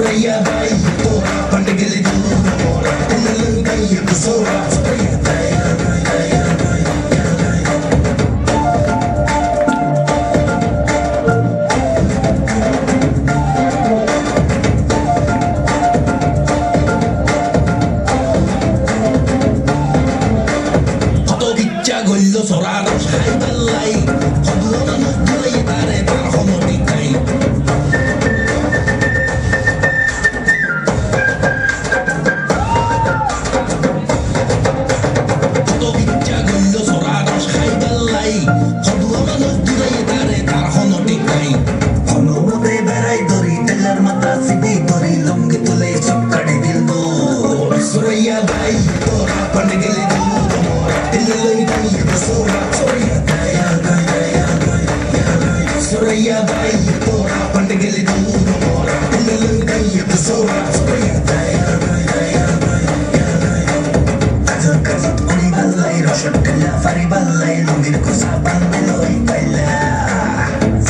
Suraya bai tora pandegele duro mora Tillalu gai kusora Suraya bai Gollo soraros hay balai Hodlo na nudla yitare tar hono dikai Hodo bitja gollo soraros hay balai Hodlo na nudla yitare tar hono dikai Hono mode berai dori teller mata sibi dori longi tule sakkadi dildo Suraya bai tora pandegele duro mora Tillalu gai kusora Suraya bai tora pandegele duro mora Tillalu gai kusora Suraya Kajat kajat uri balai roshan kalla fari balai lungir kusaban beloi kaila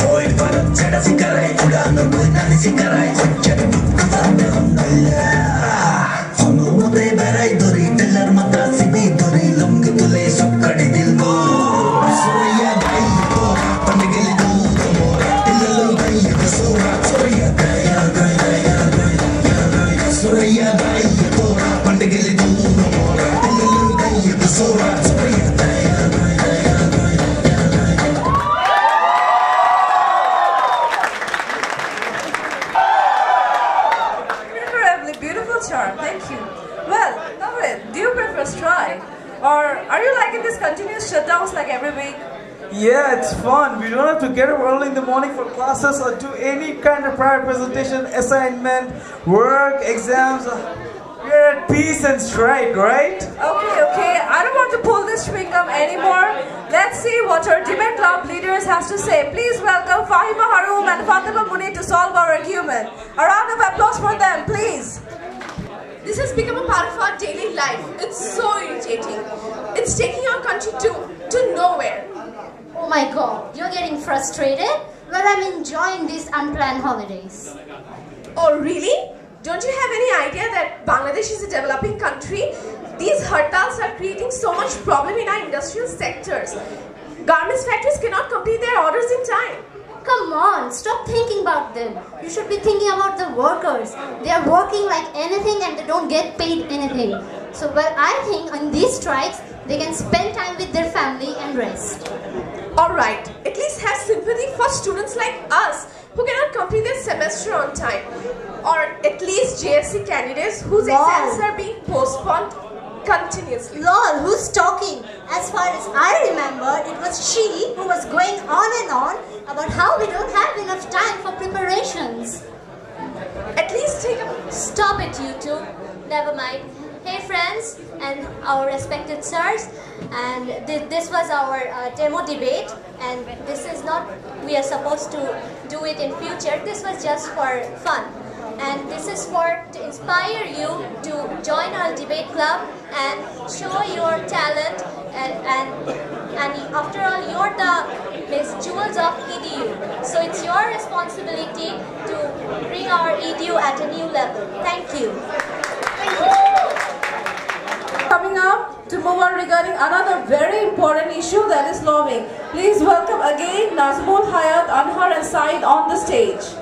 Void parat chada sikarai udano buinani sikarai hujjat kutabbe onnalla Hono mode berai dori teller mata sibi dori lungi tule sakkadi dilbo Suraya bai tora pandegele duro mora Tillalu gai kusora Suraya bai tora pandegele duro mora Tillalu gai kusora Suraya Beautiful charm, thank you. Well, Navrin, do you prefer strike? Or are you liking these continuous shutdowns like every week? Yeah, it's fun. We don't have to get up early in the morning for classes or do any kind of prior presentation, assignment, work, exams. We're at peace and strike, right? Okay. I don't want to pull this chewing gum anymore. Let's see what our debate club leaders has to say. Please welcome Fahima Haroom and Fatima Munir to solve our argument. A round of applause for them, please. This has become a part of our daily life. It's so irritating. It's taking our country to nowhere. Oh my God, you're getting frustrated? Well, I'm enjoying these unplanned holidays. Oh really? Don't you have any idea that Bangladesh is a developing country? These hartals are creating so much problem in our industrial sectors. Garments factories cannot complete their orders in time. Come on, stop thinking about them. You should be thinking about the workers. They are working like anything and they don't get paid anything. So, well, I think on these strikes, they can spend time with their family and rest. Alright, at least have sympathy for students like us who cannot complete their semester on time. Or at least JSC candidates whose exams are being postponed continuously. Lol, who's talking? As far as I remember, it was she who was going on and on about how we don't have enough time for preparations. At least take a... Stop it, you two. Never mind. Hey friends and our respected sirs, and this was our demo debate, and this is not, we are supposed to do it in future. This was just for fun. And this is to inspire you to join our debate club and show your talent, and after all, you're the Miss Jewels of EDU. So it's your responsibility to bring our EDU at a new level. Thank you. Thank you. Coming up to move on regarding another very important issue, that is lobbying. Please welcome again Nazmul Hayat, Anhar and Saeed on the stage.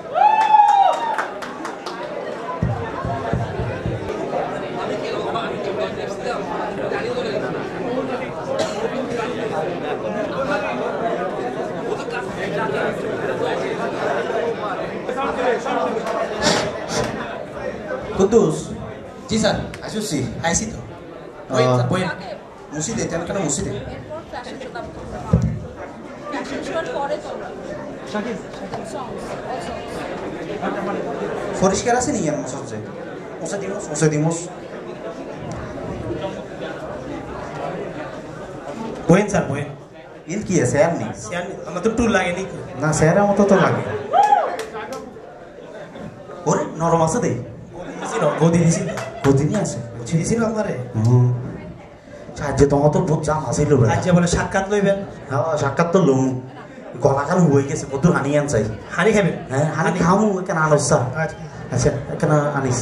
Kudus. जी sir, आशुषी, ऐसी तो. Point. मुसी दे, चल करना मुसी दे. Foriscar así ni ya no sé. Usa dimos. Point sir, point. Il की है शहर नहीं. शहर मतलब टूल लागे नहीं. ना शहर है मतलब तो लागे. और नॉर्मल से दे. गोदी नहीं আছে. ছিড়িছিল আমারে. সাহায্য তোমার তো বহুত জাম আছিল রে. আজ বলে সাক্ষাৎ লইবেন. হ্যাঁ সাক্ষাৎ তো লম. গলা কাল হই গেছে কত হানি আনছাই. হানি খাবেন? হ্যাঁ হানি খামু কেন আনছাই. আচ্ছা এখানে আনিস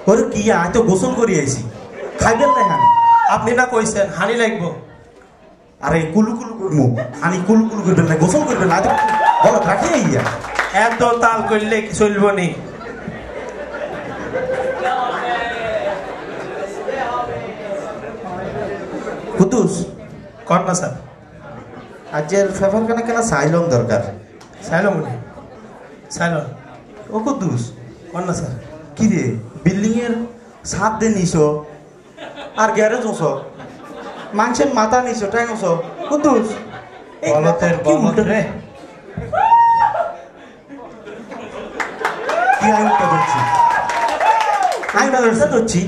ওরে কি আয় তো গোসল করি আইছি খাইবেন না হানি আপনি না কইছেন হানি লাগবো আরে কুলু কুলু করবো হানি কুলু কুলু করবেন না গোসল করবেন না বলো রাখি আইয়া এত তাল করলে কি চলবো নি কুদ্দুস কর না স্যার আজের ফেভার কেন কেন সাইলং দরকার সাইলন মনে সাইলন ও কুদ্দুস কর না স্যার কি রে বিল্ডিং এর ছাদ দিয়ে নিছো আর গ্যারেজ ওসো মানুষের মাথা নিছো ট্যাং ওসো কুদ্দুস বলতের বলত রে কি আমি উল্টা করছি আমি ব্যবস্থা করছি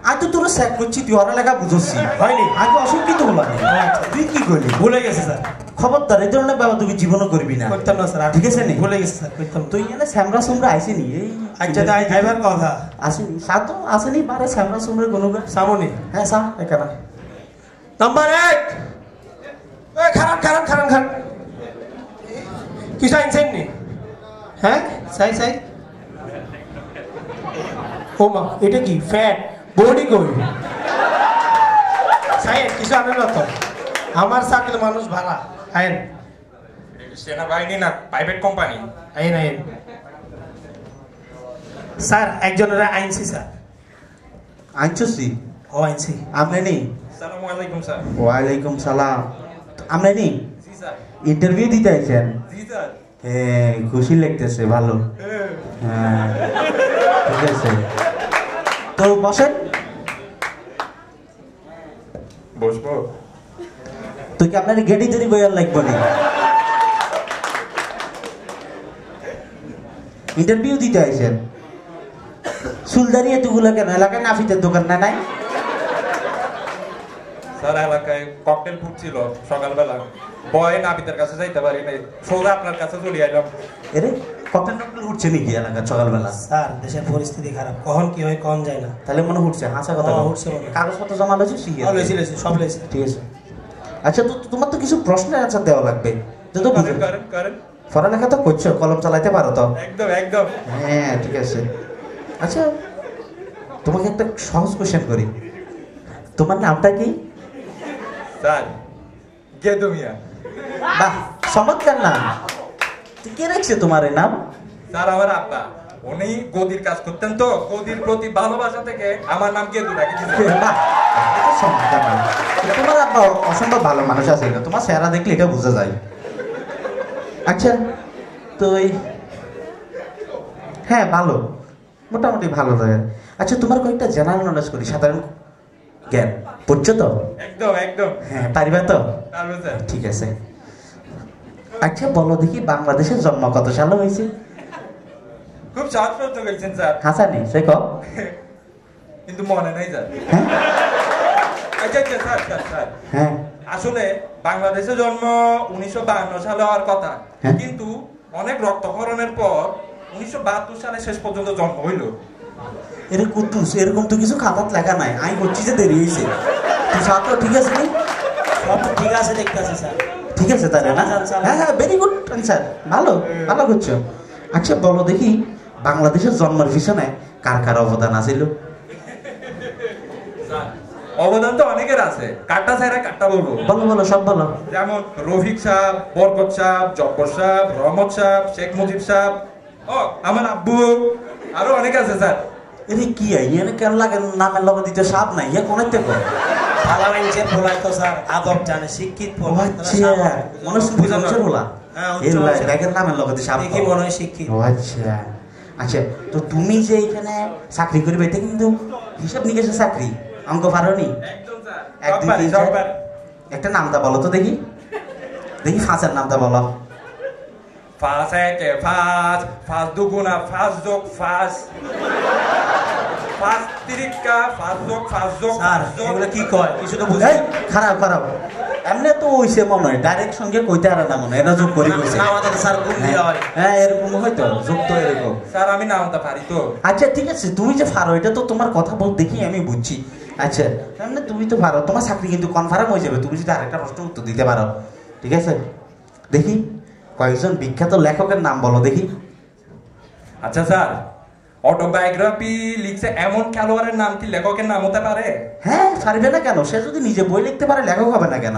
আজ তো তোর স্যাক করছি তুই অনেক লেখা বুঝছি হয়নি আজ অশিক্ষিত হলাম তুই কি করলি ভুলে গেছে স্যার খবরদার এই ধরনের ব্যাপার তুই জীবনও করবি না করতাম না স্যার ঠিক আছে নি ভুলে গেছে স্যার করতাম তুই এনে স্যামরা সুমরা আইসিনি এই আচ্ছা তাই আইবার কথা আসেনি সাত আসেনি বারে স্যামরা সুমরা কোনো সামনে হ্যাঁ সা এখানে নাম্বার 1 খারাপ খারাপ খারাপ খারাপ কিছু আনছেন নি হ্যাঁ সাই সাই ওমা এটা কি ফ্যাট বডি কই সাই কিছু আনেন না তো আমার চাকরি মানুষ ভাড়া আইন সেনাবাহিনী না প্রাইভেট কোম্পানি আইন আইন স্যার একজনের আইনছি স্যার আইনছি ও আইনছি আপনি নেই আসসালামু আলাইকুম স্যার ওয়ালাইকুম সালাম আপনি নেই জি স্যার ইন্টারভিউ দিতে আইছেন জি স্যার হ্যাঁ খুশি লাগতেছে ভালো হ্যাঁ ঠিক আছে তো বসেন বসবো তুই কি আপনার গেডি তৈরি বইয়ার লাগবে না ইন্টারভিউ দিতে আইছেন সুলদারি এতগুলো কেন এলাকায় নাফিতের দোকান না নাই স্যার এলাকায় ককটেল ফুটছিল সকালবেলা ভয়ে নাবিদের কাছে যাইতে পারি নাই সোজা আপনার কাছে চলে আইলাম এরে ককটেল টকটেল উঠছে নাকি এলাকা সকালবেলা স্যার দেশের পরিস্থিতি খারাপ কখন কি হয় কখন যায় না তাহলে মনে উঠছে হাসা কথা হ্যাঁ, বল। উঠছে মনে। কাগজপত্র জমা লইছিস লইছি সব লইছি ঠিক আছে আচ্ছা তো তোমার তো কিছু প্রশ্নের অ্যান্সার দেওয়া লাগবে যত করেন করেন করেন পড়ালেখা তো করছো কলম চালাইতে পারো তো একদম একদম হ্যাঁ ঠিক আছে আচ্ছা তোমাকে একটা সহজ কোশ্চেন করি তোমার নামটা কি স্যার গেদু মিয়া বাহ চমৎকার নাম তো কে রাখছে তোমার এই নাম স্যার আমার আব্বা উনি গদির কাজ করতেন তো গদির প্রতি ভালোবাসা থেকে আমার নাম গেদু রাখি দিয়েছে বাহ, এটা চমৎকার নাম। তোমার আব্বা অসম্ভব ভালো মানুষ আছে তোমার চেহারা দেখলে এটা বোঝা যায় আচ্ছা তো হ্যাঁ ভালো মোটামুটি ভালো লাগে আচ্ছা তোমার কয়েকটা জেনারেল নলেজ করি সাধারণ জ্ঞান পড়ছো তো একদম একদম হ্যাঁ পারিবা তো পারবো স্যার ঠিক আছে আচ্ছা বলো দেখি বাংলাদেশের জন্ম কত সালে হয়েছে খুব সহজ প্রশ্ন করেছেন স্যার হাসানি সে কও কিন্তু মনে নাই স্যার হ্যাঁ আচ্ছা আচ্ছা স্যার স্যার স্যার হ্যাঁ আসলে বাংলাদেশে জন্ম 1952 সালে হওয়ার কথা হ্যাঁ। কিন্তু অনেক রক্তক্ষরণের পর 1972 সালে শেষ পর্যন্ত জন্ম হইল এর কুদ্দুস এরকম তো কিছু খাতাত লেখা নাই আমি করছি যে দেরি হয়েছে তুই ছাত্র ঠিক আছে নি সব ঠিক আছে দেখতে আছে স্যার ঠিক আছে তাহলে না হ্যাঁ হ্যাঁ ভেরি গুড আনসার ভালো ভালো করছো আচ্ছা বলো দেখি বাংলাদেশের জন্মের পিছনে কার কার অবদান আছিল অবদান তো অনেকের আছে কাটটা ছাড়া কাটটা বলবো বলো বলো সব বলো যেমন রফিক সাহ বরকত সাহ জব্বর সাহ রহমত সাহ শেখ মুজিব সাহ ও আমার আব্বু আরো অনেক আছে স্যার এরে কি ইয়ানে কেন লাগে নামের লগে দিতে সাপ নাই ইয়া কোন থেকে ভালো মানুষের বলাই তো স্যার আদব জানে শিক্ষিত আচ্ছা মনে শুনতে বুঝছো বলা হ্যাঁ, এর লাগে নামের লগে দিতে সাপ দেখি মনে হয় শিক্ষিত ও আচ্ছা আচ্ছা তো তুমি যে এখানে চাকরি করবে এটা কিন্তু হিসাব নিকেশের চাকরি অঙ্ক পারোনি একদম স্যার এক দুই তিন সব চার পারি। একটা নামটা বলো তো দেখি দেখি ফাঁসের নামটা বলো ফাঁস একে ফাঁস ফাঁস দুগুণা ফাঁস যোগ ফাঁস ফাঁস তিরিকা ফাঁস যোগ স্যার এগুলো কি কয় কিছু তো বুঝি এই, খারাপ খারাপ এমনি তো ওইসে মনে হয় ডাইরেক্ট সঙ্গে কইতে আর না মনে হয় এটা যোগ করে কইছে না আমাদের স্যার গুণ দিয়ে হয় হ্যাঁ এরকম হয়তো যোগ তো এরকম স্যার আমি নামটা পারি তো আচ্ছা ঠিক আছে তুমি যে পারো এটা তো তোমার কথা বল দেখি আমি বুঝছি আচ্ছা তাহলে তুমি তো পারো, তোমার চাকরি কিন্তু কনফার্ম হয়ে যাবে তুমি যদি আরেকটা প্রশ্ন উত্তর দিতে পারো। ঠিক আছে, দেখি কয়েকজন বিখ্যাত লেখকের নাম বলো দেখি। আচ্ছা স্যার, অটোবায়োগ্রাফি লিখছে এমন খেলোয়াড়ের নাম কি লেখকের নাম হতে পারে? হ্যাঁ, পারবে না কেন? সে যদি নিজে বই লিখতে পারে লেখক হবে না কেন?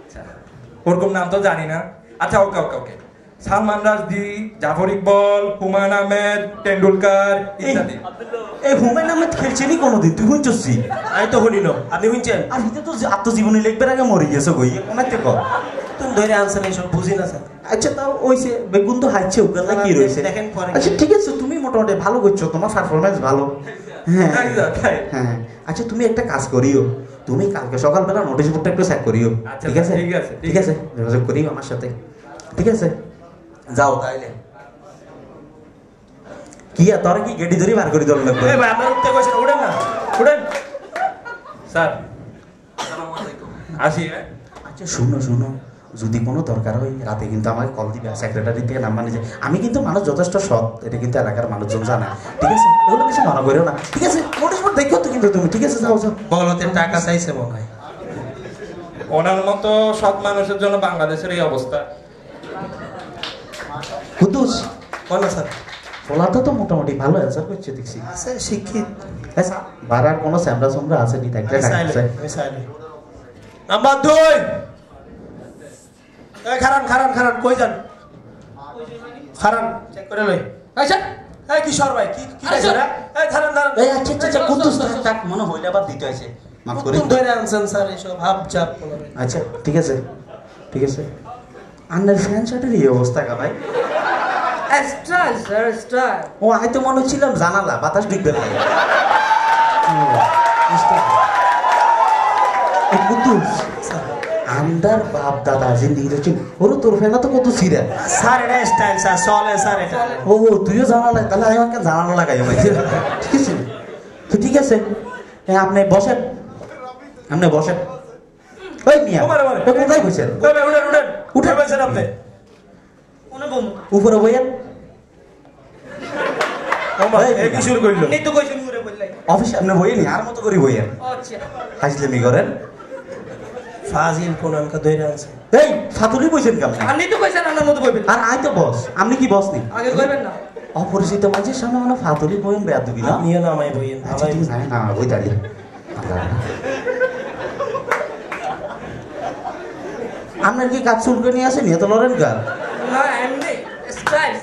আচ্ছা, ওরকম নাম তো জানি না। আচ্ছা ওকে ওকে ওকে, সালমান রাশদি, জাফর ইকবাল, হুমায়ুন আহমেদ, টেন্ডুলকার ইত্যাদি। এই হুমায়ুন আহমেদ খেলছেনি কোনোদিন? তুই শুনছি? আমি তো শুনি না, আপনি শুনছেন? আর হিতে তো আত্মজীবনী লিখবার আগে মরে গেছে গই, কোনাতে কো তুমি ধরে আনছেন এইসব বুঝি না স্যার। আচ্ছা তাও ওইছে বেগুন তো হাইছে ওগুলা কি রয়েছে দেখেন পরে। আচ্ছা ঠিক আছে, তুমি মোটামুটি ভালো করছো, তোমার পারফরম্যান্স ভালো। হ্যাঁ হ্যাঁ, আচ্ছা তুমি একটা কাজ করিও, তুমি কালকে সকালবেলা নোটিশ বোর্ডটা একটু চেক করিও। ঠিক আছে ঠিক আছে ঠিক আছে, যোগাযোগ করিও আমার সাথে। ঠিক আছে, যাও তাইলে। কি আর তোরা কি গেটি ধরে বার করে দল লাগবে? এই ভাই আপনার উঠতে কইছেন, উঠেন না, উঠেন স্যার। আসসালামু আলাইকুম, আসি। আচ্ছা শুনো শুনো, যদি কোনো দরকার হয় রাতে কিন্তু আমাকে কল দিবে, সেক্রেটারি থেকে নাম্বার নিয়ে। আমি কিন্তু মানুষ যথেষ্ট সৎ, এটা কিন্তু এলাকার মানুষজন জানে। ঠিক আছে, ওগুলো কিছু মনে করিও না। ঠিক আছে, নোটিশ বোর্ড দেখো তো কিন্তু তুমি। ঠিক আছে, যাও যাও। বলতে টাকা চাইছে মনে হয়। ওনার মতো সৎ মানুষের জন্য বাংলাদেশের এই অবস্থা। কুদ্দুস কোন স্যার? ফলাটা তো মোটামুটি ভালো অ্যান্সার করছে দেখছি। আছে শিক্ষিত। আচ্ছা বারার কোনো স্যামরা সোমরা আছে নি? থাকলে রাখছে। নাম্বার 2। এই খারান খারান খারান, কই যান? খারান চেক করে লই। আচ্ছা এই কিশোর ভাই, কি কি হইছে রে? এই খারান খারান। এই আচ্ছা আচ্ছা কুদ্দুস তাক মনে হইলে আবার দিতে হইছে, মাফ করে। তুমি ধরে আনছেন স্যার এইসব হাব চাপ। আচ্ছা ঠিক আছে ঠিক আছে। আন্ডার ফ্যান শার্টের এই অবস্থা কা ভাই? Style sir, style. ও আমি তো মনে হচ্ছিলাম জানালা বাতাস ঢুকবে না। কুদ্দুস আন্ডার বাপ দাদা জিন্দিগি হচ্ছে ওর তোর ফেনা তো কত সিরা। স্যার এটা স্টাইল স্যার, চলে স্যার এটা। ও তুইও জানালা, তাহলে আমি আমাকে জানালা লাগাই ভাই। ঠিক আছে তো ঠিক আছে, আপনি বসেন, আপনি বসেন। ওই মিয়া কোথায় বসেন? উঠেন উঠেন উঠে বসেন আপনি। উপরে বইয়েন। এই কি শুরু করলো? নি তো কইছেন উপরে বললাই। অফিসে আপনি বইয়েনি আর মতো করে বইয়েন। আচ্ছা হাসলেমি করেন। ফাজিল কোন আমকা ধরে আনছে। এই ফাতুলি বইছেন কেমন? আপনি তো কইছেন আমার মতো কইবেন। আর আই তো বস, আপনি কি বস নি? আগে কইবেন না। অপরিচিত মানুষের সামনে মানে ফাতুলি বইন বেয়াদ দিবি না? নিয়ে না আমায় বইয়েন। আচ্ছা ঠিক আছে, না বই দাঁড়িয়ে। আপনার কি কাজ চুলকে নিয়ে আসেনি? এত লড়েন কার? না এমনি স্টাইল।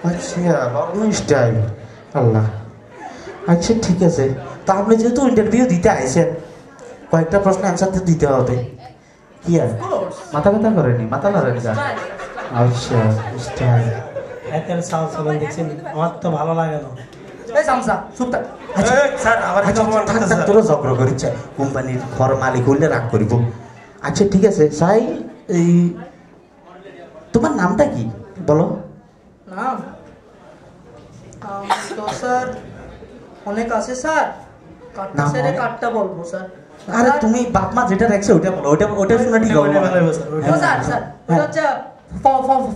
আচ্ছা লড়ন স্টাইল। আল্লাহ, আচ্ছা ঠিক আছে। তা আপনি যেহেতু ইন্টারভিউ দিতে আইছেন, কয়েকটা প্রশ্ন অ্যান্সার তো দিতে হবে। কি আর মাথা ব্যথা করেনি? মাথা লড়েন কার? আচ্ছা স্টাইল। এতের সাল সালাম দেখছেন, আমার তো ভালো লাগে না। এই সামসা চুপ থাক। আচ্ছা স্যার আবার আচ্ছা তোর জগ্র করিচ্ছে, কোম্পানির ঘর মালিক হইলে রাগ করিব। আচ্ছা ঠিক আছে সাই, এই তোমার নামটা কি বলো? নাম তো স্যার অনেক আছে স্যার, কাটটা সেরে কাটটা বলবো স্যার। আরে তুমি বাপ মা যেটা রাখছে ওটা বলো, ওটা ওটা শুনে ঠিক হবে। তো স্যার স্যার ওটা হচ্ছে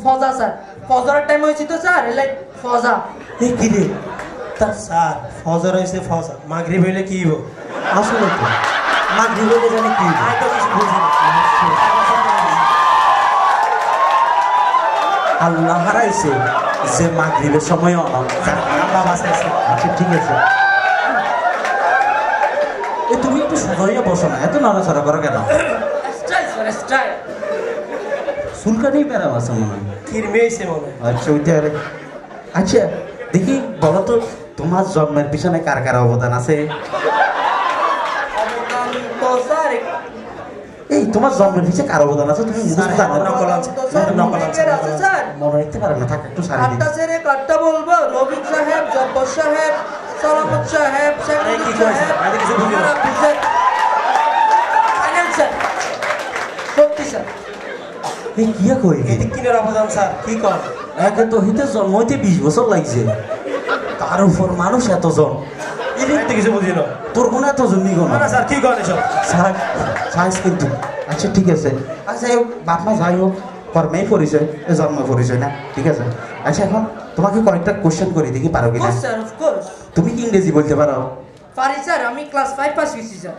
ফজা স্যার। ফজরের টাইম হয়েছে তো স্যার, লাইক ফজা। এই কি রে? তা স্যার ফজর হইছে ফজা, মাগরিব হইলে কি হইব? আসলে তো মাগরিব হইলে জানি কি হইব? আই তো কিছু বুঝি না। আল্লাহ হারাইছে যে মাগরিবের সময় আল্লাহ বাঁচাইছে। আচ্ছা ঠিক আছে। এই তুমি একটু সোজা বসো না, এত নড়াচড়া করো কেন? Style sir, style. চুলকানি প্যারাম আছে মনে হয়। কিরমে হইছে মনে হয়। আচ্ছা ওইটা আরে আচ্ছা দেখি বলো তো, তোমার জন্মের পিছনে কার কার অবদান আছে? অবদান তো স্যার এই তোমার জন্মের পিছনে কার অবদান আছে তুমি মুখস্থ জানো না? নকল আছে, তো স্যার নকল আছে। অনেকের আছে স্যার। মনে রাখতে পারে না, থাক একটু সারি দিন। কাটটা সেরে কাটটা বলবো। রবিক সাহেব, জব্বর সাহেব, সালামত সাহেব, এই কি কইছে? আমি কিছু বুঝি না। ফাইনাল স্যার, সত্যি স্যার। এই কি কই এদিক কিনের অবদান স্যার কি কর? একে তো হিতে জন্ম হইতে 20 বছর লাগছে, তার উপর মানুষ এতজন। এদিক থেকে কিছু বুঝি না। তোর কোনো এতজন নি কোনো না স্যার কি করেন এসব? স্যার সাইন্স কিন্তু। আচ্ছা ঠিক আছে, আচ্ছা বাপ মা যাই হোক, কর্মেই পরিচয়, জন্ম পরিচয় না? ঠিক আছে। আচ্ছা এখন তোমাকে কয়েকটা কোশ্চেন করি, দেখি পারো কিনা। Sir of course. তুমি কি ইংরেজি বলতে পারো? পারি স্যার, আমি ক্লাস 5 পাস করছি স্যার।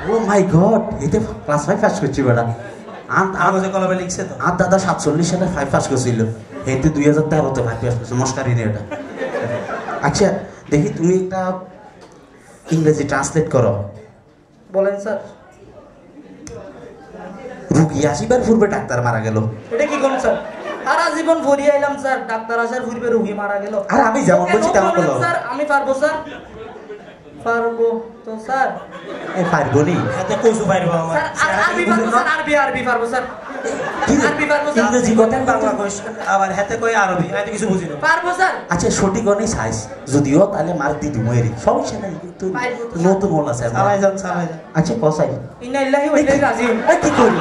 ও মাই গড, এতে ক্লাস 5 পাস করছি বেটা। কাগজে কলমে লিখছে তো। আর দাদা 47 সালে 5 পাস করছিল, এতে 2013-তে 5 পাস করছে, মস্কারি নেই এটা। আচ্ছা দেখি তুমি একটা ইংরেজি ট্রান্সলেট করো। বলেন স্যার। রুগী আসিবার পূর্বে ডাক্তার মারা গেল। এটা কি করুন স্যার? সারা জীবন ভরিয়ে আইলাম স্যার, ডাক্তার আসার পূর্বে রোগী মারা গেল। আর আমি যেমন বলছি তেমন বলো স্যার। আমি পারবো স্যার, পারবো তো স্যার। এই পারবনি এতে কইছো পারবো আমার। স্যার আরবি পারবো স্যার, আরবি পারবো স্যার। আরবি পারবো স্যার। ইংরেজি কথা বাংলা কইস আবার হাতে কই আরবি, আমি তো কিছু বুঝি না। পারবো স্যার। আচ্ছা সঠিক অনেক সাইজ যদিও তাহলে মার দিদি ময়েরি সমস্যা নাই, কিন্তু নতুন হল আছে। চালাই যান চালাই যান। আচ্ছা কসাই ইন্না ইল্লাহি ওয়া ইন্না ইলাইহি রাজিউন। কি করি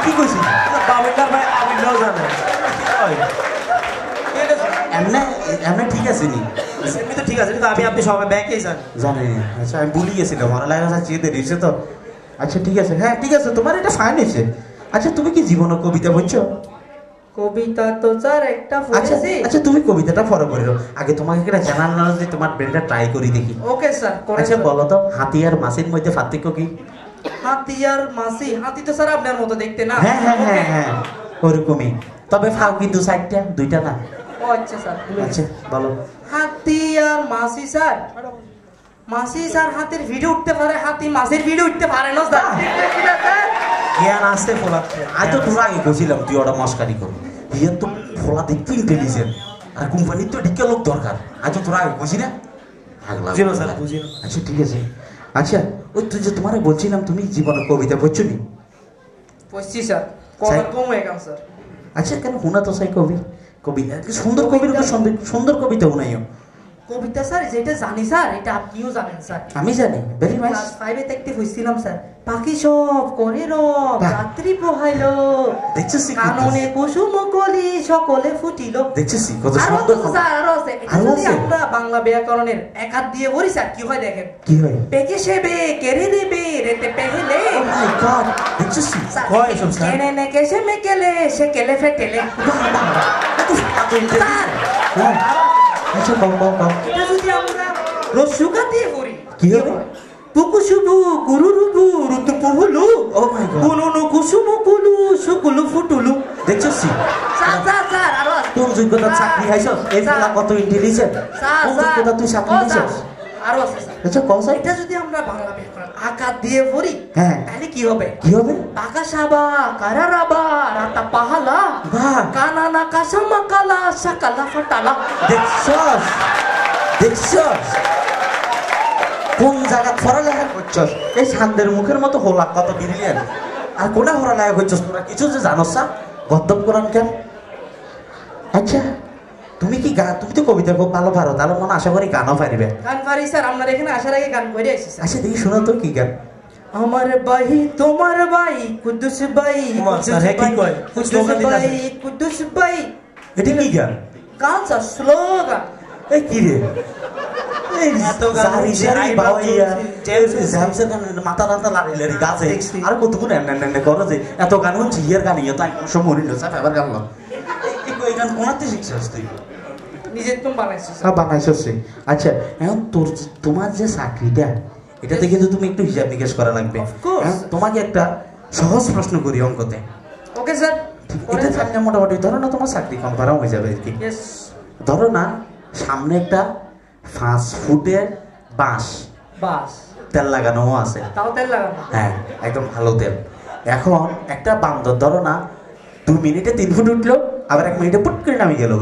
কি কইছি বাবিল্লাহ ভাই আবিল্লাহ জানে কি কয়। এমনে এমনে ঠিক আছে নি? এমনি তো ঠিক আছে, কিন্তু আমি আপনি সবাই ব্যাংকেই যান জানি না। আচ্ছা আমি ভুলে গেছিলাম, আমার লাগে চেয়ে দিয়েছে তো। আচ্ছা ঠিক আছে, হ্যাঁ ঠিক আছে, তোমার এটা ফাইন হয়েছে। আচ্ছা তুমি কি জীবন কবিতা বলছো? কবিতা তো স্যার একটা আচ্ছা পড়েছি। আচ্ছা তুমি কবিতাটা ফলো করে নাও। আগে তোমাকে একটা জেনারেল নলেজ দিয়ে তোমার ব্রেনটা ট্রাই করি দেখি। Okay sir. আচ্ছা বলো তো হাতি আর মাছির মধ্যে পার্থক্য কি? হাতি আর মাছি। হাতি তো স্যার আপনার মতো দেখতে না। হ্যাঁ হ্যাঁ হ্যাঁ হ্যাঁ ওরকমই, তবে ফাও কিন্তু সাইডটা দুইটা না। ও আচ্ছা স্যার। আচ্ছা বলো। হাতি আর মাছি স্যার, মাছি স্যার হাতির ভিডিও উঠতে পারে, হাতি মাছের ভিডিও উঠতে পারে না স্যার। জ্ঞান আসতে ফলাচ্ছে। আজ তো তোর আগে বলছিলাম তুই ওটা মস্কারি কর, ইয়ে তো ফলা দেখতে ইন্টেলিজেন্ট, আর কোম্পানির তো ডিকে লোক দরকার। আজ তো তোর আগে বুঝি না। বুঝি না স্যার, বুঝি না। আচ্ছা ঠিক আছে। আচ্ছা ওই তুই যে তোমারে বলছিলাম তুমি জীবনে কবিতা পড়ছো নি? পড়ছি স্যার, কত কম হয়ে গেল স্যার। আচ্ছা কেন শোনা তো চাই কবি কবিতা, সুন্দর কবিতা, সুন্দর কবিতা শোনাইও। কবিতা স্যার যেটা জানি স্যার, এটা আপনিও জানেন স্যার। আমি জানি, ভেরি নাইস। ক্লাস 5 এ দেখতে হইছিলাম স্যার। পাখি সব করে রব, রাত্রি পোহাইলো, দেখছিস কাননে কুসুম কলি সকলে ফুটিলো। দেখছিস কত আরো সুন্দর তো স্যার, আরো আছে। এটা যদি আমরা বাংলা ব্যাকরণের এক হাত দিয়ে বলি স্যার, কি হয় দেখেন। কি হয়? পেকে সেবে কেড়ে নেবে রেতে পেহেলে। ও মাই গড, দেখছিস কয় সব স্যার? কেনে নে কেসে মে কেলে সে কেলে ফেটেলে। স্যার আচ্ছা কম কম কম। এটা যদি আমরা রসুকা দিয়ে করি কি হবে? পুকুসুবু গুরুরুবু রুতু পুহুলু। ও মাই গড, কুনুনু কুসুমু কুলু সুকুলু ফুটুলু। দেখছিস স্যার স্যার স্যার আরো আছে। তোর যোগ্যতা চাকরি হাইছস, এই ফলা কত ইন্টেলিজেন্ট। স্যার তোর যোগ্যতা তুই চাকরি হাইছস। আরো আছে স্যার। আচ্ছা কম সাই। এটা যদি আমরা বাংলা ব্যাকরণ আকার দিয়ে পড়ি, হ্যাঁ তাহলে কি হবে? কি হবে? পাকা সাবা কারারাবা রাতা পাহালা বাহ, কানানা কাসামা কালা সাকালা ফাটালা। দেখছস দেখছস কোন জায়গা পড়ালেখা করছস? এই সান্দের মুখের মতো হোলা কত ব্রিলিয়ান্ট, আর কোনা পড়ালেখা করছস তোরা কিছু যে জানোস না গদ্যপ কোরআন কেন? আচ্ছা তুমি কি গান, তুমি তো কবিতা খুব ভালো পারো, তাহলে মনে আশা করি গানও পারিবে। গান পারি স্যার, আপনার এখানে আসার আগে গান করে আসি স্যার। আচ্ছা দেখি শোনো তো কি গান। আমার ভাই তোমার ভাই কুদ্দুস ভাই, স্যার হ্যাঁ কি কয়? কুদ্দুস ভাই কুদ্দুস ভাই। এটা কি গান? গান স্যার, স্লোগান। এই কি রে এত গান হইছে, মাথা টাথা লাড়ি গাছে আর কতক্ষণ এনে করো যে এত গান হচ্ছে ইয়ের গান ইয়ে তাই সময় এবার গান এই গান কোনাতে শিখছিস তুই? নিজের তুমি বানাইছিস বানাইছিস। আচ্ছা এখন তোর তোমার যে চাকরিটা, এটাতে কিন্তু তুমি একটু হিসাব নিকেশ করা লাগবে। তোমাকে একটা সহজ প্রশ্ন করি অঙ্কতে। Okay sir. এটা থাকলে মোটামুটি ধরো না তোমার চাকরি কনফার্ম হয়ে যাবে আর কি। ধরো না সামনে একটা 5 ফুটের বাঁশ, বাস তেল লাগানো আছে, তাও তেল লাগানো। হ্যাঁ একদম ভালো তেল। এখন একটা বান্দর ধরো না 2 মিনিটে 3 ফুট উঠলো, আবার 1 মিনিটে পুট করে নামে গেল।